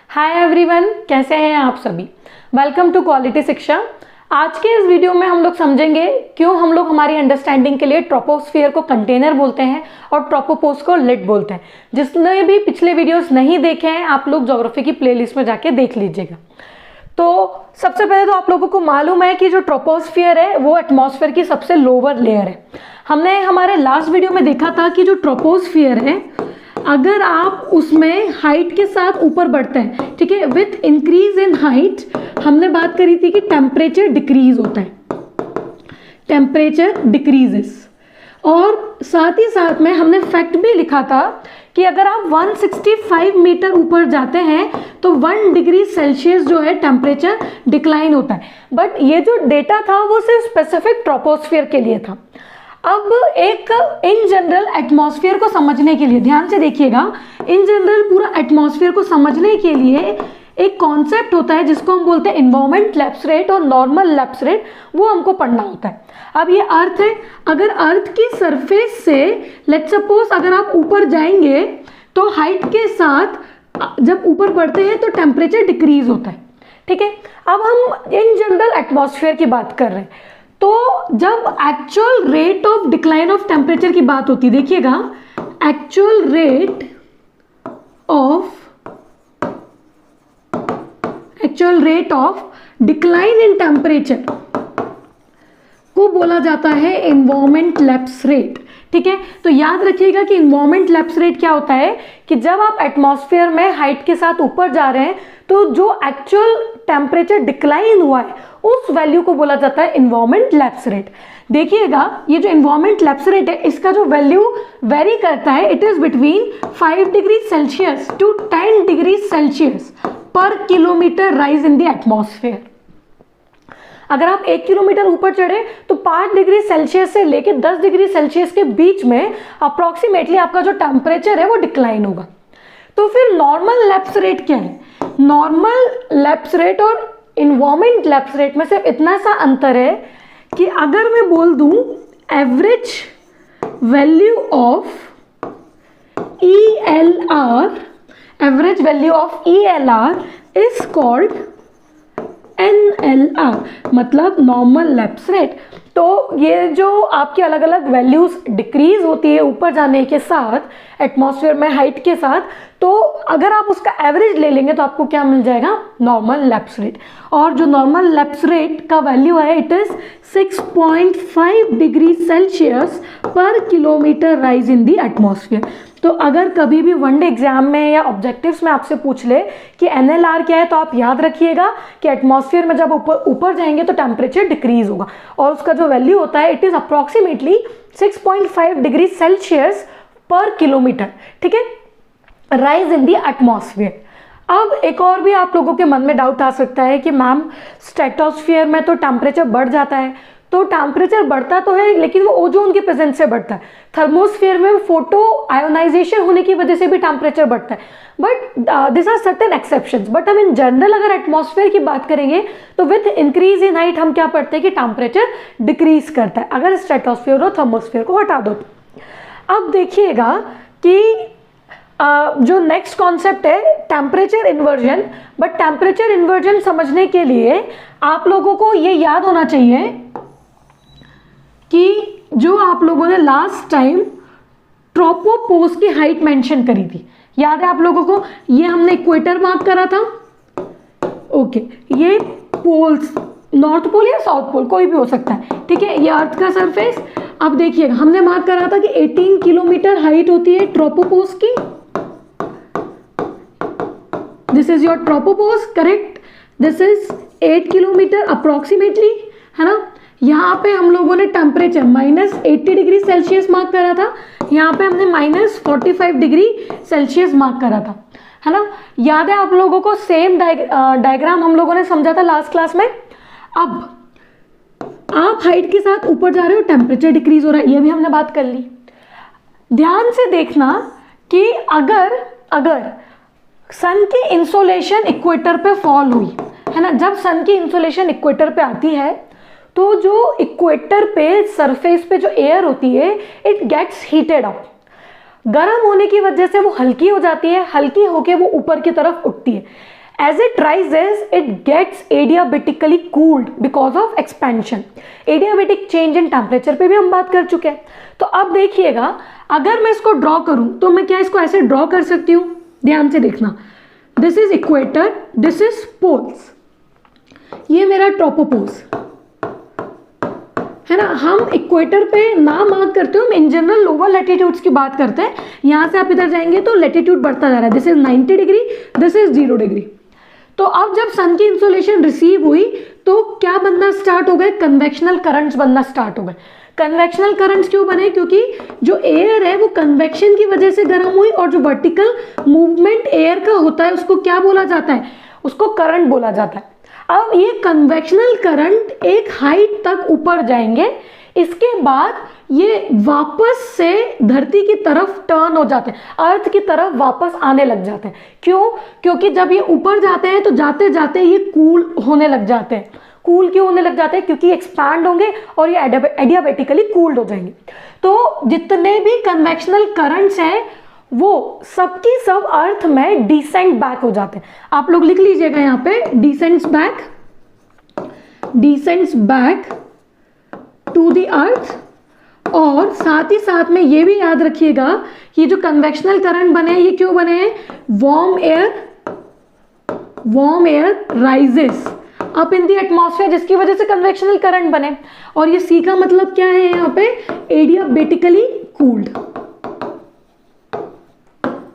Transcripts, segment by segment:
Hi everyone, कैसे हैं आप सभी। वेलकम टू क्वालिटी शिक्षा। आज के इस वीडियो में हम लोग समझेंगे क्यों हम लोग हमारी अंडरस्टैंडिंग के लिए ट्रोपोस्फियर को कंटेनर बोलते हैं और ट्रोपोपोज को लिड बोलते हैं। जिसने भी पिछले वीडियोस नहीं देखे हैं आप लोग ज्योग्राफी की प्लेलिस्ट में जाके देख लीजिएगा। तो सबसे पहले तो आप लोगों को मालूम है कि जो ट्रोपोस्फियर है वो एटमॉस्फेयर की सबसे लोअर लेयर है। हमने हमारे लास्ट वीडियो में देखा था कि जो ट्रोपोस्फियर है अगर आप उसमें हाइट के साथ ऊपर बढ़ते हैं, ठीक है, विथ इंक्रीज इन हाइट हमने बात करी थी कि टेम्परेचर डिक्रीज होता है, टेम्परेचर डिक्रीजेस। और साथ ही साथ में हमने फैक्ट भी लिखा था कि अगर आप 165 मीटर ऊपर जाते हैं तो 1 डिग्री सेल्सियस जो है टेम्परेचर डिक्लाइन होता है। बट ये जो डेटा था वो सिर्फ स्पेसिफिक ट्रोपोस्फियर के लिए था। अब एक इन जनरल एटमॉस्फेयर को समझने के लिए ध्यान से देखिएगा, इन जनरल पूरा एटमॉस्फेयर को समझने के लिए एक कॉन्सेप्ट होता है जिसको हम बोलते हैं एनवायरमेंट लैप्स रेट और नॉर्मल लैप्स रेट, वो हमको पढ़ना होता है। अब ये अर्थ है, अगर अर्थ की सरफेस से लेट्स सपोज अगर आप ऊपर जाएंगे तो हाइट के साथ जब ऊपर बढ़ते हैं तो टेम्परेचर डिक्रीज होता है, ठीक है। अब हम इन जनरल एटमॉस्फेयर की बात कर रहे हैं, तो जब actual rate of decline of temperature की बात होती है, देखिएगा actual rate of decline in temperature को बोला जाता है एनवायरमेंट लैप्स रेट, ठीक है। तो याद रखिएगा कि एनवायरमेंट लैप्स रेट क्या होता है कि जब आप एटमॉस्फेयर में हाइट के साथ ऊपर जा रहे हैं तो जो एक्चुअल टेम्परेचर डिक्लाइन हुआ है उस वैल्यू को बोला जाता है एनवायरमेंट लैप्स रेट। देखिएगा ये जो एनवायरमेंट लैप्स रेट है इसका जो वैल्यू वेरी करता है, it is between 5 degree Celsius to 10 degree Celsius per kilometre rise in the atmosphere. अगर आप 1 किलोमीटर ऊपर चढ़े तो 5 डिग्री सेल्सियस से लेकर 10 डिग्री सेल्सियस के बीच में अप्रोक्सीमेटली आपका जो टेम्परेचर है वो डिक्लाइन होगा। तो फिर नॉर्मल लैप्स रेट क्या है? नॉर्मल लैप्स रेट और एनवायरमेंट लैप्स रेट में सिर्फ इतना सा अंतर है कि अगर मैं बोल दूं average value of ELR, average value of ELR is called NLR, मतलब नॉर्मल लैप्स रेट। तो ये जो आपकी अलग अलग वैल्यूज डिक्रीज होती है ऊपर जाने के साथ एटमॉस्फेयर में हाइट के साथ, तो अगर आप उसका एवरेज ले लेंगे तो आपको क्या मिल जाएगा? Normal lapse rate. और जो नॉर्मल लैप्स रेट का वैल्यू है it is 6.5 degree Celsius per kilometre rise in the atmosphere. तो अगर कभी भी वनडे एग्जाम में या ऑब्जेक्टिव्स में आपसे पूछ ले कि NLR क्या है तो आप याद रखिएगा कि एटमॉस्फेयर में जब ऊपर जाएंगे तो टेम्परेचर डिक्रीज होगा और उसका जो वैल्यू होता है it is approximately 6.5 degree Celsius per kilometre, ठीक है, राइज इन द एटमॉस्फेयर। अब एक और भी आप लोगों के मन में डाउट आ सकता है कि मैम स्ट्रेटोस्फियर में तो टेम्परेचर बढ़ जाता है, तो टेम्परेचर बढ़ता तो है लेकिन वो ओजोन के प्रेजेंस से बढ़ता है। थर्मोस्फीयर में फोटो आयोनाइजेशन होने की वजह से भी टेम्परेचर बढ़ता है, but this are certain exceptions. But हम इन जनरल अगर एटमॉस्फेयर की बात करेंगे तो विथ इंक्रीज इन हाइट हम क्या पढ़ते हैं कि टेम्परेचर डिक्रीज करता है अगर स्ट्रेटोस्फीयर और थर्मोस्फीयर को हटा दो। अब देखिएगा कि जो नेक्स्ट कॉन्सेप्ट है temperature inversion. But temperature inversion समझने के लिए आप लोगों को ये याद होना चाहिए कि जो आप लोगों ने लास्ट टाइम ट्रोपोपोज की हाइट मेंशन करी थी, याद है आप लोगों को? ये हमने इक्वेटर मार्क करा था, ओके, ये पोल्स नॉर्थ पोल या साउथ पोल कोई भी हो सकता है, ठीक है, ये अर्थ का सरफेस। अब देखिएगा हमने मार्क करा था कि 18 किलोमीटर हाइट होती है ट्रोपोपोज की। This is your tropopause, correct. This is 8 kilometre approximately, है ना। यहाँ पे हम लोगों ने टेम्परेचर -80 डिग्री सेल्सियस मार्क करा था, यहाँ पे हमने -45 डिग्री सेल्सियस मार्क करा था, है ना। याद है आप लोगों को? सेम डायग्राम हम लोगों ने समझा था लास्ट क्लास में। अब आप हाइट के साथ ऊपर जा रहे हो, टेम्परेचर डिक्रीज हो रहा है, ये भी हमने बात कर ली। ध्यान से देखना कि अगर सन की इंसोलेशन इक्वेटर पे फॉल हुई, है ना, जब सन की इंसोलेशन इक्वेटर पे आती है तो जो इक्वेटर पे सरफेस पे जो एयर होती है इट गेट्स हीटेड अप। गर्म होने की वजह से वो हल्की हो जाती है, हल्की होके वो ऊपर की तरफ उठती है। As it rises, it gets adiabatically cooled because of expansion. Adiabatic change in temperature पे भी हम बात कर चुके हैं. तो अब देखिएगा, अगर मैं इसको ड्रॉ करूं तो मैं क्या इसको ऐसे ड्रॉ कर सकती हूं? ध्यान से देखना. This is equator, this is poles. ये मेरा ट्रोपोपोज है ना. हम इक्वेटर पे ना मार्क करते हो, हम इन जनरल लोअर लैटिट्यूड्स की बात करते हैं. यहां से आप इधर जाएंगे तो लैटिट्यूड बढ़ता जा रहा है. This is 90 degree, this is 0 degree. तो अब जब सन की इंसोलेशन रिसीव हुई तो क्या बनना स्टार्ट हो गए? कन्वेक्शनल करंट्स बनना स्टार्ट हो गए. कन्वेक्शनल करंट्स क्यों बने? क्योंकि जो एयर है वो कन्वेक्शन की वजह से गर्म हुई, और जो वर्टिकल मूवमेंट एयर का होता है उसको क्या बोला जाता है? उसको करंट बोला जाता है. अब ये कन्वेक्शनल करंट एक हाइट तक ऊपर जाएंगे, इसके बाद ये वापस से धरती की तरफ टर्न हो जाते हैं, अर्थ की तरफ वापस आने लग जाते हैं. क्यों? क्योंकि जब ये ऊपर जाते हैं तो जाते जाते ये कूल होने लग जाते हैं. कूल क्यों होने लग जाते हैं? क्योंकि एक्सपैंड होंगे और ये एडियाबेटिकली कूल्ड हो जाएंगे. तो जितने भी कन्वेक्शनल करंट्स हैं वो सबकी सब अर्थ में डिसेंट बैक हो जाते हैं. आप लोग लिख लीजिएगा यहाँ पे, descends back to the earth. और साथ ही साथ में ये भी याद रखिएगा कि जो कन्वेक्शनल करंट बने हैं ये क्यों बने हैं? Warm air rises up in the atmosphere, जिसकी वजह से कन्वेक्शनल करंट बने. और ये सी का मतलब क्या है यहाँ पे? Adiabatically cooled.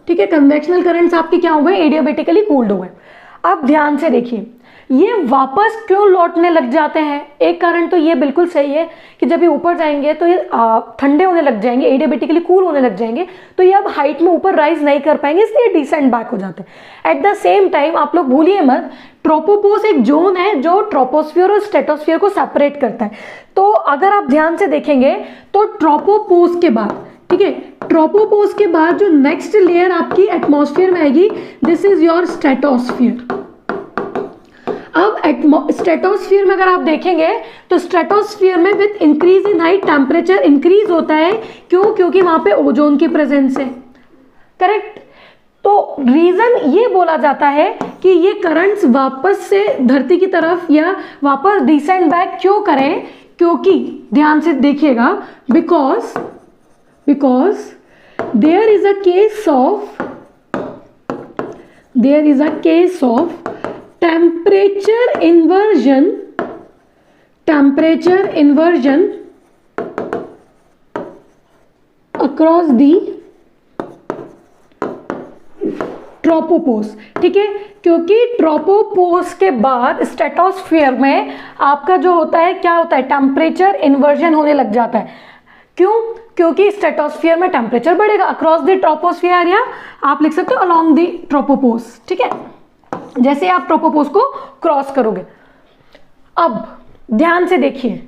ठीक है, कन्वेक्शनल करंट्स आपके क्या हो गए? एडियाबेटिकली कूल्ड हो गए. अब ध्यान से देखिए, ये वापस क्यों लौटने लग जाते हैं? एक कारण तो ये बिल्कुल सही है कि जब ये ऊपर जाएंगे तो ये ठंडे होने लग जाएंगे, एडियाबेटिकली कूल होने लग जाएंगे, तो ये अब हाइट में ऊपर राइज नहीं कर पाएंगे, इसलिए डिसेंट बैक हो जाते हैं. एट द सेम टाइम आप लोग भूलिए मत, ट्रोपोपोज एक जोन है जो ट्रोपोस्फियर और स्ट्रेटोस्फियर को सेपरेट करता है. तो अगर आप ध्यान से देखेंगे तो ट्रोपोपोज के बाद, ठीक है, ट्रोपोपोज के बाद जो नेक्स्ट लेयर आपकी एटमॉस्फेयर में आएगी, दिस इज योर स्ट्रेटोस्फियर. अब स्ट्रेटोस्फियर में अगर आप देखेंगे तो स्ट्रेटोस्फियर में with increase in height temperature increase होता है. क्यों? क्योंकि वहां पे ओजोन की प्रेजेंस है. करेक्ट. तो रीजन ये बोला जाता है कि ये करंट्स वापस से धरती की तरफ या वापस डिसेंड बैक क्यों करें? क्योंकि ध्यान से देखिएगा, because there is a case of temperature inversion across the ट्रोपोपोज. ठीक है, क्योंकि ट्रोपोपोज के बाद स्ट्रेटोस्फियर में आपका जो होता है, क्या होता है? टेम्परेचर इन्वर्जन होने लग जाता है. क्यों? क्योंकि स्ट्रेटोस्फियर में टेम्परेचर बढ़ेगा. अक्रॉस द ट्रोपोस्फियर या आप लिख सकते हो अलोंग द ट्रोपोपोज. ठीक है, जैसे आप ट्रोपोपोज को क्रॉस करोगे. अब ध्यान से देखिए,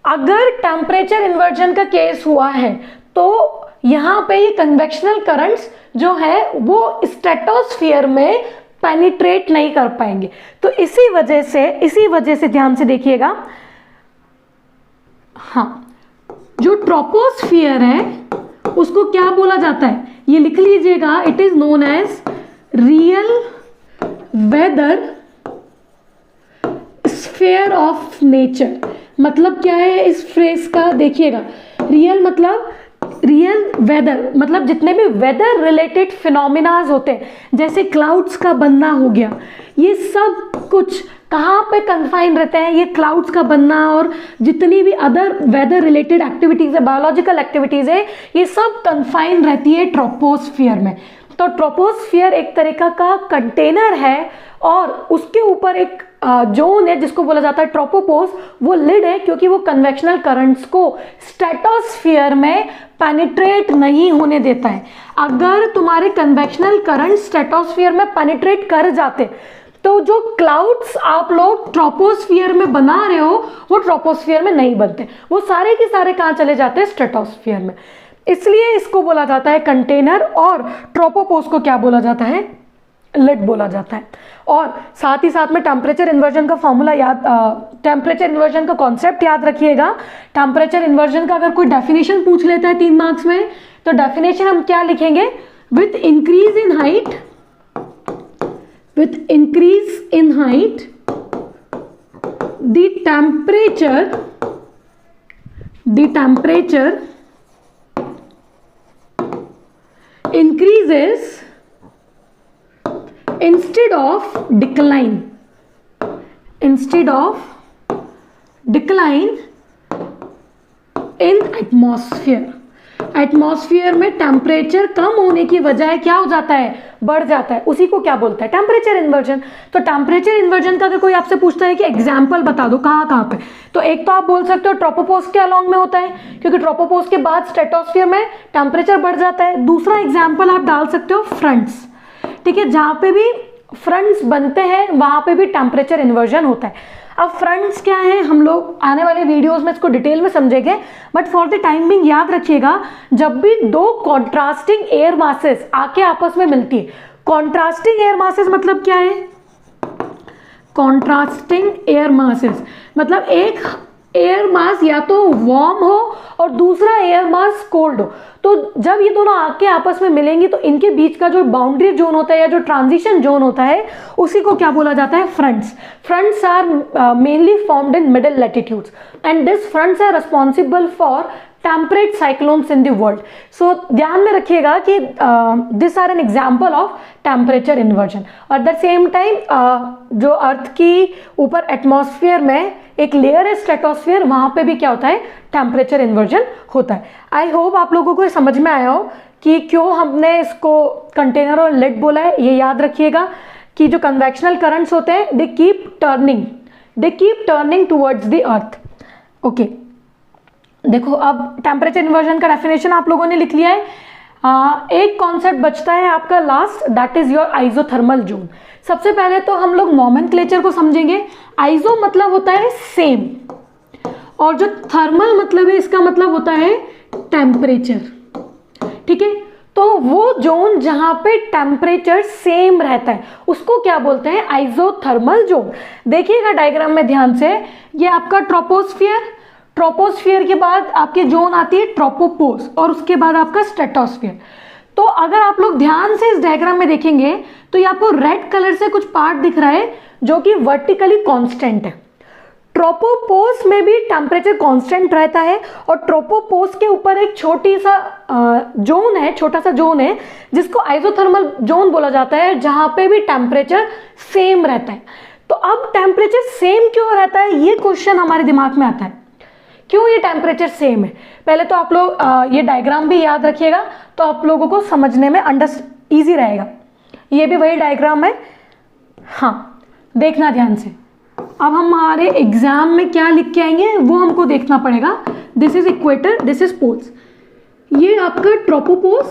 अगर टेम्परेचर इन्वर्जन का केस हुआ है तो यहां पे ये कन्वेक्शनल करंट्स जो है वो स्ट्रेटोस्फियर में पेनिट्रेट नहीं कर पाएंगे. तो इसी वजह से ध्यान से देखिएगा, हाँ, जो ट्रोपोस्फियर है उसको क्या बोला जाता है? ये लिख लीजिएगा, it is known as real weather sphere of nature. मतलब क्या है इस फ्रेज का? देखिएगा, रियल मतलब रियल वेदर, मतलब जितने भी वेदर रिलेटेड फिनोमिनाज होते हैं, जैसे क्लाउड्स का बनना हो गया, ये सब कुछ कहाँ पे कन्फाइन रहते हैं? ये क्लाउड्स का बनना और जितनी भी अदर वेदर रिलेटेड एक्टिविटीज है, बायोलॉजिकल एक्टिविटीज है, ये सब कन्फाइन रहती है ट्रोपोस्फियर में. तो ट्रोपोस्फियर एक तरीका का कंटेनर है और उसके ऊपर एक जोन है जिसको बोला जाता है ट्रोपोपोज. वो लिड है क्योंकि वो कन्वेक्शनल करंट्स को स्ट्रेटोस्फियर में पेनिट्रेट नहीं होने देता है. अगर तुम्हारे कन्वेक्शनल करंट स्ट्रेटोस्फियर में पेनिट्रेट कर जाते तो जो क्लाउड्स आप लोग ट्रोपोस्फियर में बना रहे हो वो ट्रोपोस्फियर में नहीं बनते, वो सारे के सारे कहाँ चले जाते हैं? स्ट्रेटोस्फियर में. इसलिए इसको बोला जाता है कंटेनर, और ट्रोपोपोज को क्या बोला जाता है? लिड बोला जाता है. और साथ ही साथ में टेम्परेचर इन्वर्जन का फॉर्मूला टेम्परेचर इन्वर्जन का कॉन्सेप्ट याद रखिएगा. टेम्परेचर इन्वर्जन का अगर कोई डेफिनेशन पूछ लेता है 3 मार्क्स में, तो डेफिनेशन हम क्या लिखेंगे? With increase in height with increase in height the temperature increases instead of decline in atmosphere में टेम्परेचर कम होने की वजह क्या हो जाता है, बढ़ जाता है। उसी को क्या बोलते हैं, टेम्परेचर इन्वर्जन। तो टेम्परेचर इन्वर्जन का अगर कोई आपसे पूछता है कि एग्जाम्पल बता दो कहाँ पे, तो एक तो आप बोल सकते हो ट्रोपोपॉज के अलोंग में होता है, क्योंकि ट्रोपोपॉज के बाद स्ट्रेटोस्फीयर में टेम्परेचर बढ़ जाता है। दूसरा एग्जाम्पल आप डाल सकते हो फ्रंट्स, ठीक है, जहाँ पे भी फ्रंट्स बनते हैं वहां पे भी टेम्परेचर इन्वर्जन होता है। अब फ्रंट्स क्या है हम लोग आने वाले वीडियोस में इसको डिटेल में समझेंगे, but for the time being याद रखिएगा, जब भी दो कॉन्ट्रास्टिंग एयर मासेस आके आपस में मिलती है, कॉन्ट्रास्टिंग एयर मासेस मतलब क्या है, कॉन्ट्रास्टिंग एयर मासेस मतलब एक एयर मास या तो वार्म हो और दूसरा एयर मास कोल्ड हो। तो जब ये दोनों आके आपस में मिलेंगी तो इनके बीच का जो बाउंड्री जोन होता है या जो ट्रांजिशन जोन होता है उसी को क्या बोला जाता है, fronts. Fronts are mainly formed in middle latitudes and this fronts are responsible for temperate cyclones in the world. So ध्यान में रखिएगा कि this are an example of temperature inversion. और एट द सेम टाइम जो earth की ऊपर atmosphere में एक लेयर है स्ट्रेटोस्फेयर, वहां पे भी क्या होता है, टेम्परेचर इन्वर्जन होता है। आई होप आप लोगों को समझ में आया हो कि क्यों हमने इसको कंटेनर और लिड बोला है। ये याद रखिएगा कि जो कन्वेक्शनल करंट्स होते हैं they keep turning towards the earth. Okay, देखो अब टेम्परेचर इन्वर्जन का डेफिनेशन आप लोगों ने लिख लिया है। एक कॉन्सेप्ट बचता है आपका last, that is your isothermal zone. सबसे पहले तो हम लोग नॉमेनक्लेचर को समझेंगे। आइसो मतलब होता है सेम, और जो थर्मल मतलब है इसका मतलब होता है टेम्परेचर, ठीक है। तो वो जोन जहां पे टेम्परेचर सेम रहता है उसको क्या बोलते हैं, आइसोथर्मल जोन। देखिएगा डायग्राम में ध्यान से, ये आपका ट्रोपोस्फियर के बाद आपकी जोन आती है ट्रोपोपोज और उसके बाद आपका स्ट्रेटोस्फियर। तो अगर आप लोग ध्यान से इस डायग्राम में देखेंगे तो ये आपको रेड कलर से कुछ पार्ट दिख रहा है जो कि वर्टिकली कांस्टेंट है। ट्रोपोपोज में भी टेम्परेचर कांस्टेंट रहता है और ट्रोपोपोज के ऊपर एक छोटा सा जोन है जिसको आइसोथर्मल जोन बोला जाता है, जहां पे भी टेम्परेचर सेम रहता है। तो अब टेम्परेचर सेम क्यों रहता है, ये क्वेश्चन हमारे दिमाग में आता है, क्यों ये टेम्परेचर सेम है। पहले तो आप लोग ये डायग्राम भी याद रखिएगा तो आप लोगों को समझने में इजी रहेगा। ये भी वही डायग्राम है, हाँ देखना ध्यान से। अब हम हमारे एग्जाम में क्या लिख के आएंगे वो हमको देखना पड़ेगा। This is equator, this is poles, ये आपका ट्रोपोपोज।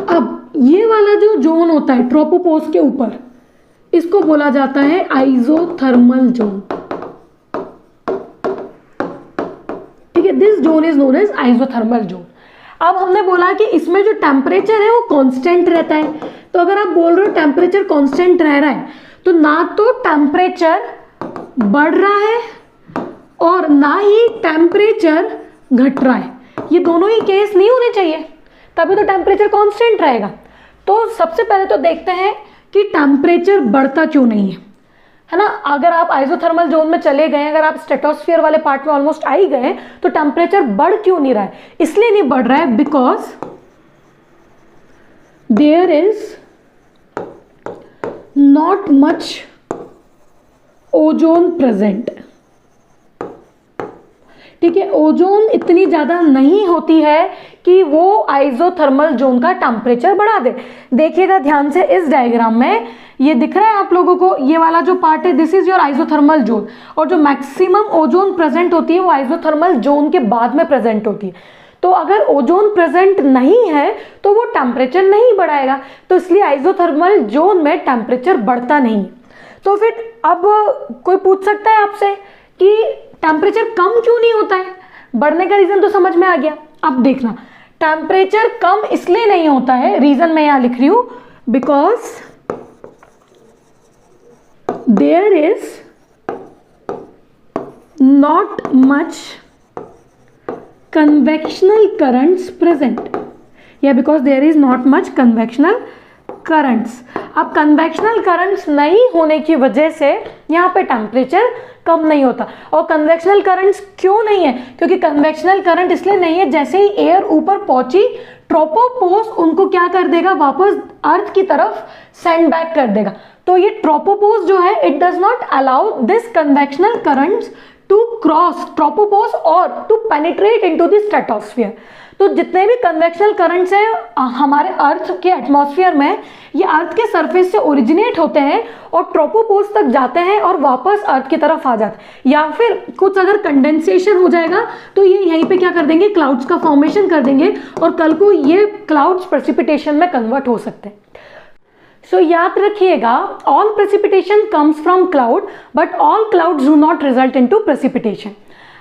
अब ये वाला जो जोन होता है ट्रोपोपोज के ऊपर, इसको बोला जाता है आइसोथर्मल जोन, ठीक है। This zone is known as isothermal zone. अब हमने बोला कि इसमें जो टेम्परेचर है वो कांस्टेंट रहता है। तो अगर आप बोल रहे हो टेम्परेचर कांस्टेंट रह रहा है तो ना तो टेम्परेचर बढ़ रहा है और ना ही टेम्परेचर घट रहा है। ये दोनों ही केस नहीं होने चाहिए, तभी तो टेम्परेचर कांस्टेंट रहेगा। तो सबसे पहले तो देखते हैं कि टेम्परेचर बढ़ता क्यों नहीं है ना। अगर आप आइसोथर्मल जोन में चले गए, अगर आप स्ट्रेटोस्फीयर वाले पार्ट में ऑलमोस्ट आ ही गए, तो टेम्परेचर बढ़ क्यों नहीं रहा है, इसलिए नहीं बढ़ रहा है because there is not much ozone present, ठीक है। ओजोन इतनी ज्यादा नहीं होती है कि वो आइसोथर्मल जोन का टेम्परेचर बढ़ा दे। देखिएगा ध्यान से इस डायग्राम में, ये दिख रहा है आप लोगों को, ये वाला जो पार्ट है this is your isothermal zone, और जो मैक्सिमम ओजोन प्रेजेंट होती है वो आइसोथर्मल जोन के बाद में प्रेजेंट होती है। तो अगर ओजोन प्रेजेंट नहीं है तो वो टेम्परेचर नहीं बढ़ाएगा, तो इसलिए आइसोथर्मल जोन में टेम्परेचर बढ़ता नहीं। तो फिर अब कोई पूछ सकता है आपसे कि टेम्परेचर कम क्यों नहीं होता है, बढ़ने का रीजन तो समझ में आ गया। अब देखना, टेम्परेचर कम इसलिए नहीं होता है, रीजन मैं यहां लिख रही हूं, because there is not much convectional currents present, yeah, because there is not much convectional currents. अब कन्वेक्शनल करंट्स नहीं होने की वजह से यहाँ पे टेम्परेचर कम नहीं होता। और कन्वेक्शनल करंट्स क्यों नहीं है? क्योंकि कन्वेक्शनल करंट इसलिए नहीं है, जैसे ही एयर ऊपर पहुंची ट्रोपोपोज उनको क्या कर देगा, वापस अर्थ की तरफ सेंड बैक कर देगा। तो ये ट्रोपोपोज जो है it does not allow this convectional currents to cross tropopause और to penetrate into the stratosphere. तो जितने भी कन्वेक्शनल करंट्स हैं हमारे अर्थ के एटमॉस्फेयर में, ये अर्थ के सरफेस से ओरिजिनेट होते हैं और ट्रोपोपोज तक जाते हैं और वापस अर्थ की तरफ आ जाते हैं। या फिर कुछ अगर कंडेंसेशन हो जाएगा तो ये यहीं पे क्या कर देंगे, क्लाउड्स का फॉर्मेशन कर देंगे और कल को ये क्लाउड्स प्रेसिपिटेशन में कन्वर्ट हो सकते हैं। सो याद रखिएगा, all precipitation comes from cloud but all clouds do not result into precipitation.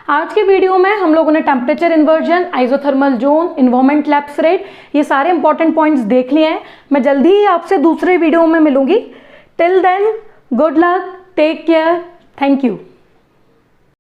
आज के वीडियो में हम लोगों ने temperature inversion, isothermal zone, environment lapse rate, ये सारे इंपॉर्टेंट पॉइंट्स देख लिए हैं। मैं जल्दी ही आपसे दूसरे वीडियो में मिलूंगी। Till then, good luck, take care, thank you.